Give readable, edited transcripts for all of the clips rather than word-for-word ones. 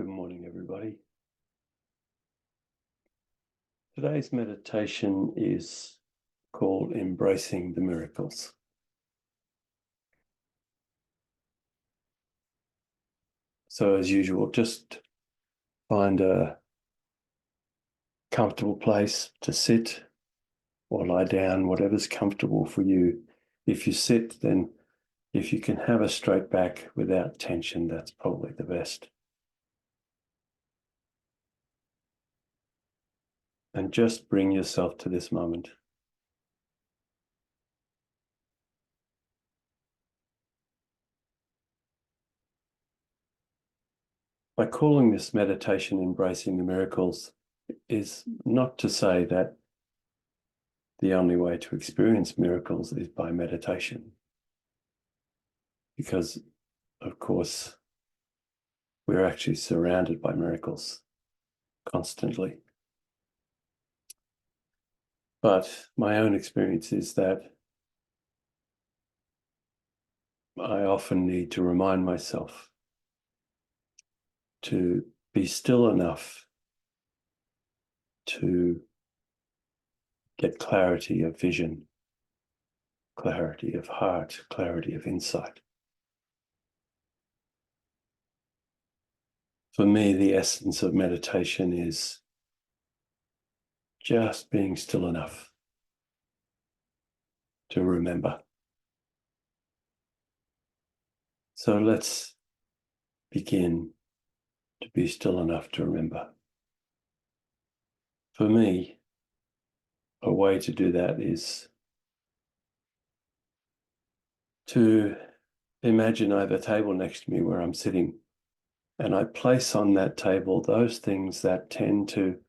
Good morning, everybody. Today's meditation is called Embracing the Miracles. So as usual, just find a comfortable place to sit or lie down, whatever's comfortable for you. If you sit, then if you can have a straight back without tension, that's probably the best. And just bring yourself to this moment. By calling this meditation Embracing the Miracles is not to say that the only way to experience miracles is by meditation. Because, of course, we're actually surrounded by miracles constantly. But my own experience is that I often need to remind myself to be still enough to get clarity of vision, clarity of heart, clarity of insight. For me, the essence of meditation is just being still enough to remember. So let's begin to be still enough to remember. For me, a way to do that is to imagine I have a table next to me where I'm sitting, and I place on that table those things that tend to,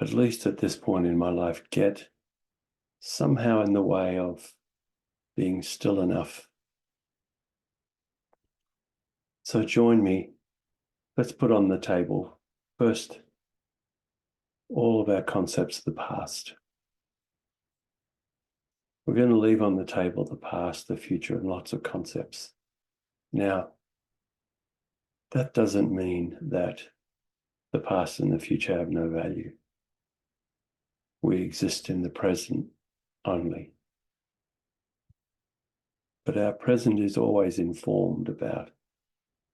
at least at this point in my life, get somehow in the way of being still enough. So join me. Let's put on the table first all of our concepts of the past. We're going to leave on the table the past, the future, and lots of concepts. Now, that doesn't mean that the past and the future have no value. We exist in the present only. But our present is always informed about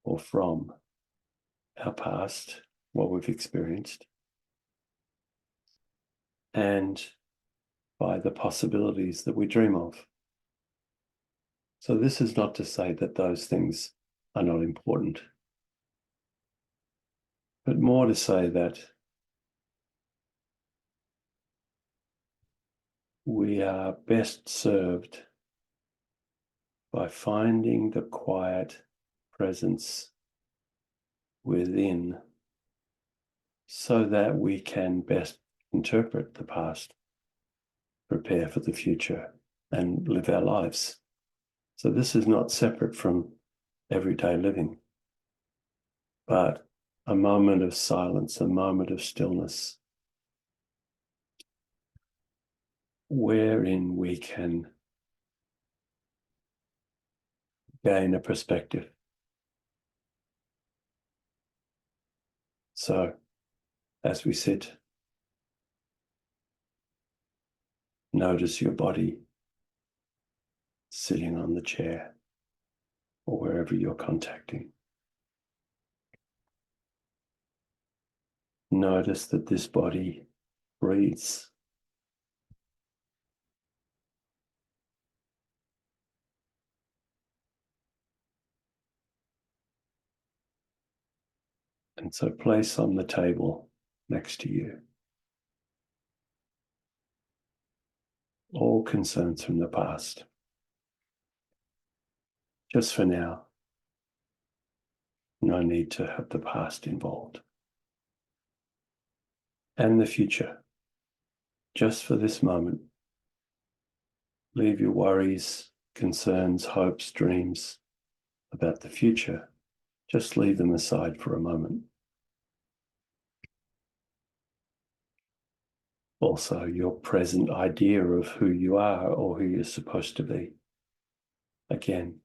or from our past, what we've experienced, and by the possibilities that we dream of. So this is not to say that those things are not important, but more to say that we are best served by finding the quiet presence within so that we can best interpret the past, prepare for the future, and live our lives. So this is not separate from everyday living, but a moment of silence, a moment of stillness, wherein we can gain a perspective. So, as we sit, notice your body sitting on the chair or wherever you're contacting. Notice that this body breathes. And so place on the table next to you all concerns from the past. Just for now, no need to have the past involved. And the future, just for this moment. Leave your worries, concerns, hopes, dreams about the future. Just leave them aside for a moment. Also, your present idea of who you are or who you're supposed to be. Again,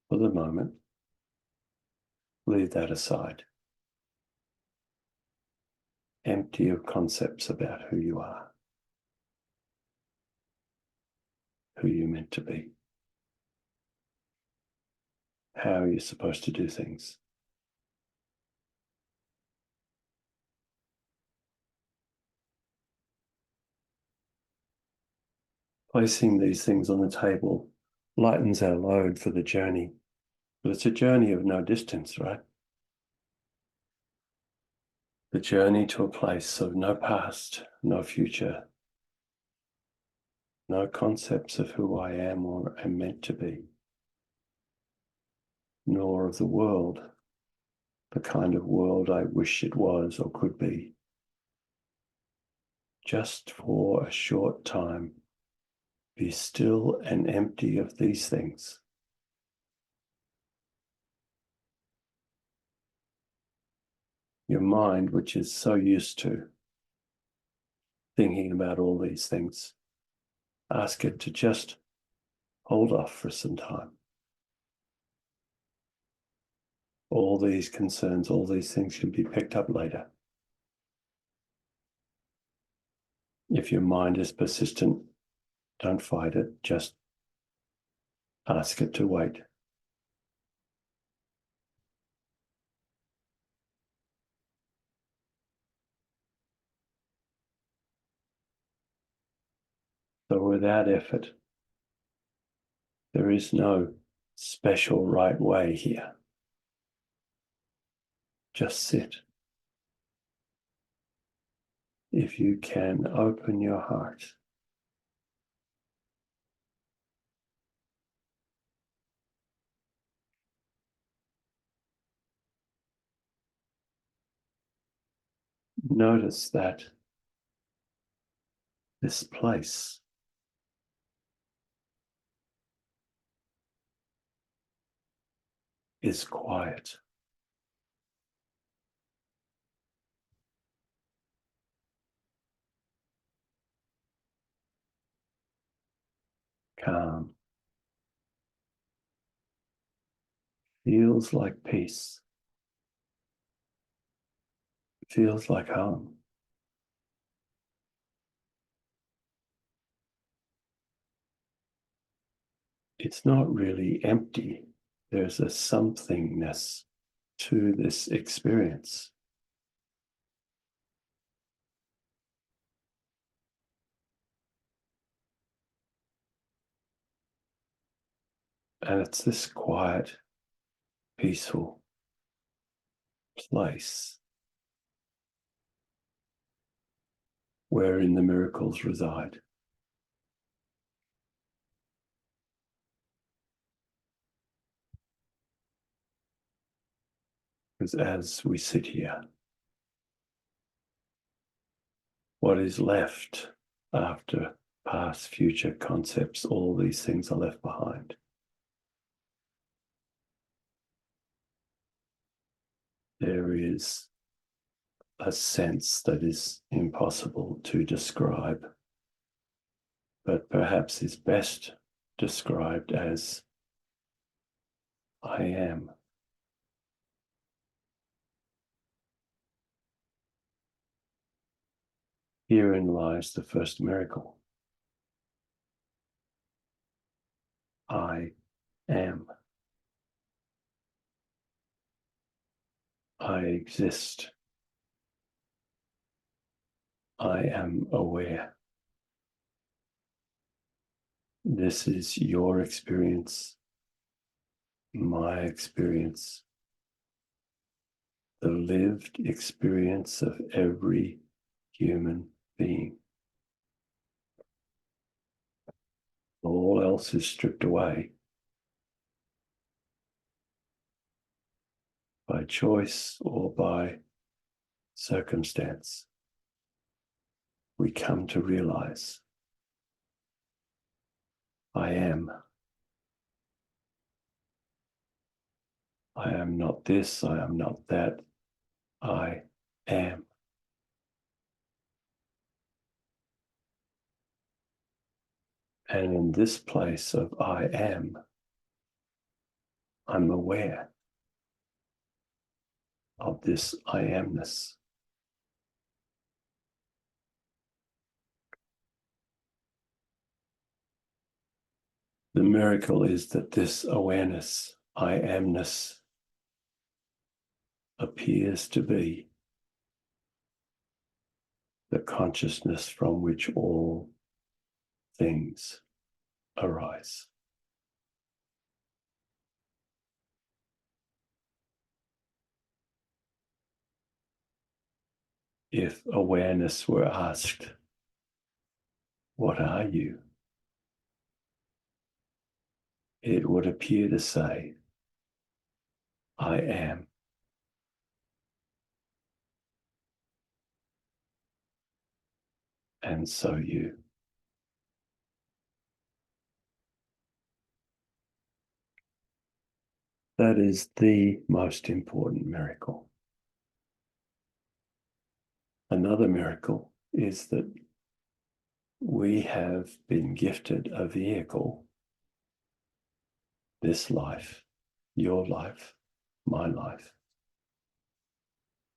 for the moment, Leave that aside. Empty of concepts about who you are, who you're meant to be, how you're supposed to do things. Placing these things on the table lightens our load for the journey. But it's a journey of no distance, right? The journey to a place of no past, no future, no concepts of who I am or am meant to be, nor of the world, the kind of world I wish it was or could be. Just for a short time, be still and empty of these things. Your mind, which is so used to thinking about all these things, ask it to just hold off for some time. All these concerns, all these things can be picked up later. If your mind is persistent, don't fight it, just ask it to wait. So without effort, there is no special right way here. Just sit. If you can open your heart, notice that this place is quiet. Calm. Feels like peace. Feels like home. It's not really empty. There's a somethingness to this experience. And it's this quiet, peaceful place wherein the miracles reside. Because as we sit here, what is left after past, future concepts, all these things are left behind. There is a sense that is impossible to describe, but perhaps is best described as I am. Herein lies the first miracle. I am. I exist. I am aware. This is your experience, my experience, the lived experience of every human being. All else is stripped away by choice or by circumstance. We come to realize I am. I am not this, I am not that, I am. And in this place of I am, I'm aware. of this I amness. The miracle is that this awareness, I amness, appears to be the consciousness from which all things arise. If awareness were asked, "What are you?" it would appear to say, "I am." And so you. That is the most important miracle. Another miracle is that we have been gifted a vehicle, this life, your life, my life,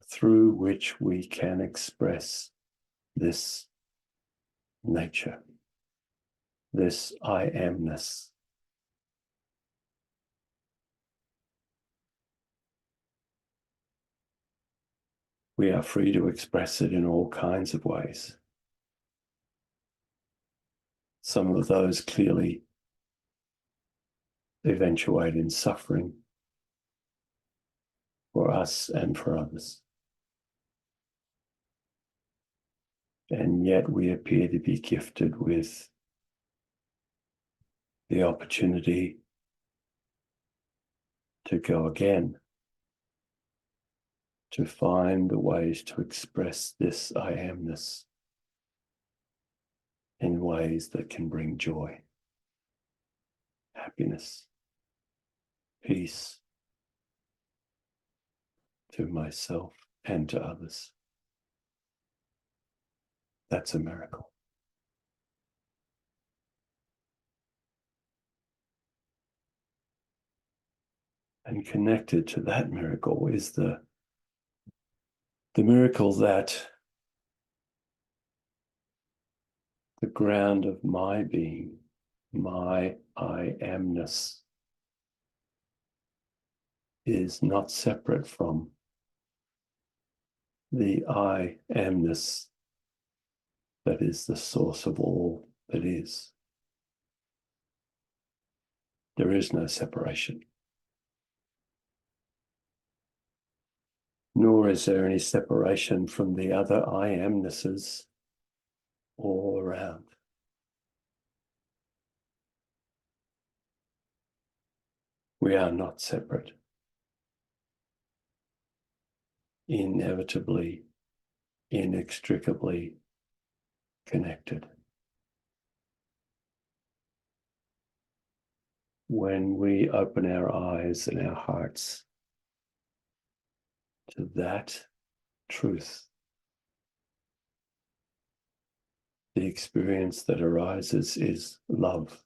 through which we can express this nature, this I amness. We are free to express it in all kinds of ways. Some of those clearly eventuate in suffering for us and for others. And yet we appear to be gifted with the opportunity to go again, to find the ways to express this I amness in ways that can bring joy, happiness, peace to myself and to others. That's a miracle. And connected to that miracle is the miracle that the ground of my being, my I amness, is not separate from the I amness that is the source of all that is. There is no separation. Nor is there any separation from the other I amnesses all around. We are not separate. Inevitably, inextricably connected. When we open our eyes and our hearts to that truth, the experience that arises is love,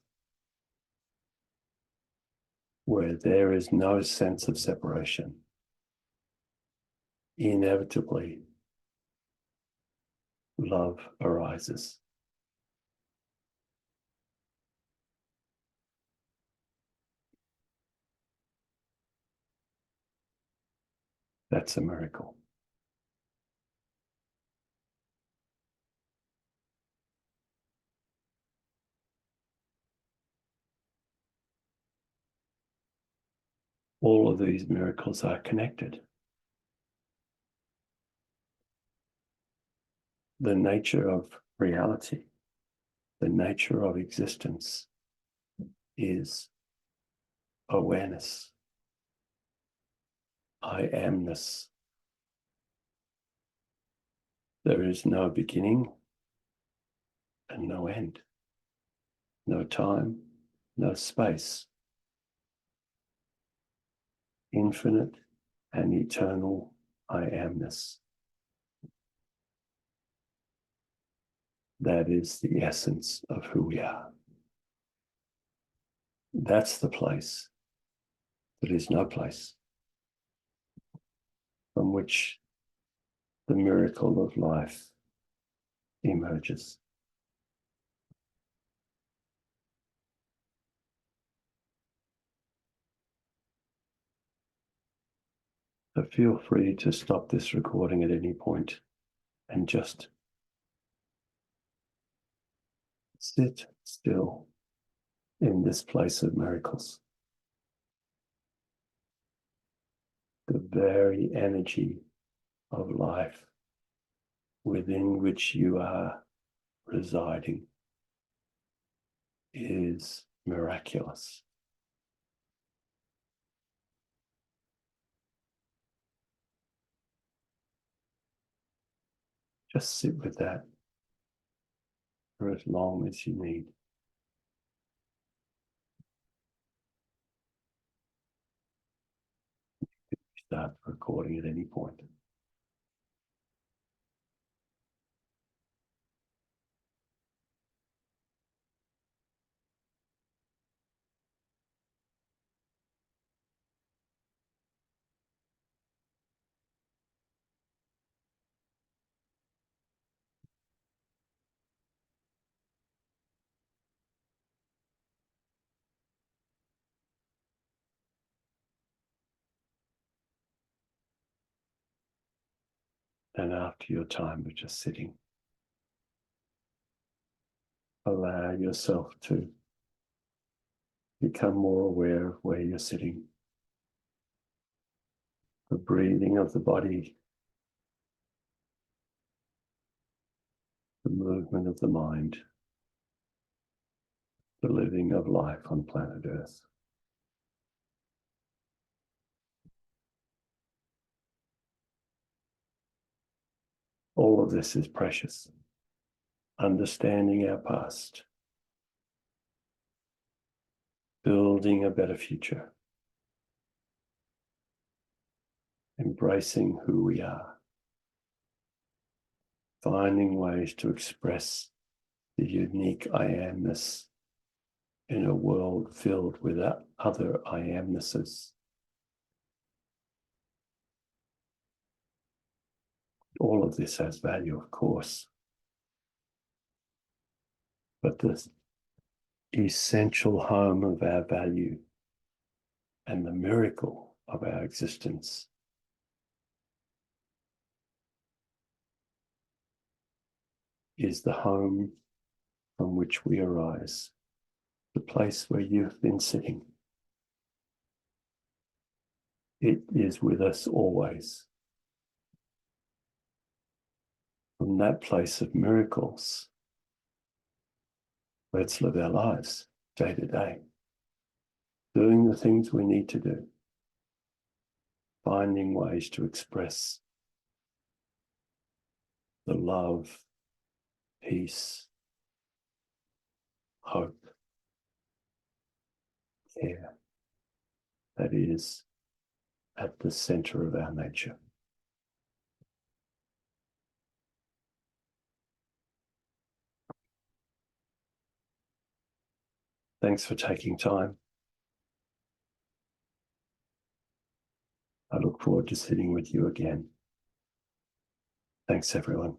where there is no sense of separation. Inevitably, love arises. That's a miracle. All of these miracles are connected. The nature of reality, the nature of existence is awareness. I amness. There is no beginning and no end, no time, no space. Infinite and eternal I amness. That is the essence of who we are. That's the place that is no place, from which the miracle of life emerges. So feel free to stop this recording at any point and just sit still in this place of miracles. The very energy of life within which you are residing is miraculous. Just sit with that for as long as you need. Start recording at any point. And after your time of just sitting, allow yourself to become more aware of where you're sitting, the breathing of the body, the movement of the mind, the living of life on planet Earth. All of this is precious. Understanding our past, building a better future, embracing who we are, finding ways to express the unique I amness in a world filled with other I amnesses. All of this has value, of course, but the essential home of our value and the miracle of our existence is the home from which we arise, the place where you've been sitting. It is with us always. From that place of miracles, let's live our lives day to day, doing the things we need to do, finding ways to express the love, peace, hope, care that is at the center of our nature. Thanks for taking time. I look forward to sitting with you again. Thanks, everyone.